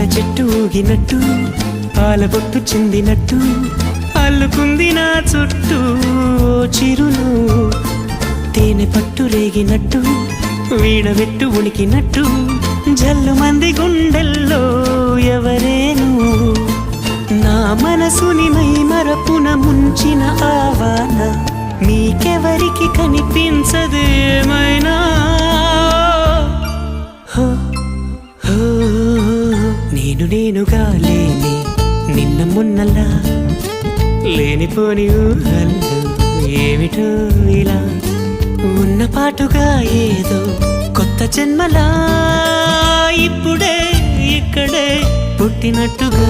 చెట్టు ఊగినట్టు పాల బొట్టు చిందినట్టు అల్లుకుంది నా చుట్టూ చిరును తేనె పట్టు రేగినట్టు వీణవెట్టు ఉనికినట్టు జల్లు మంది గుండెల్లో ఎవరేను నా మనసుని మై మరపున ముంచిన ఆవాన నీకెవరికి కనిపించదేమైనా నేనుగా లేని నిన్న మొన్నలా లేనిపోని ఊహల్లో ఏమిటో ఇలా ఉన్న పాటుగా ఏదో కొత్త జన్మలా ఇప్పుడే ఇక్కడే పుట్టినట్టుగా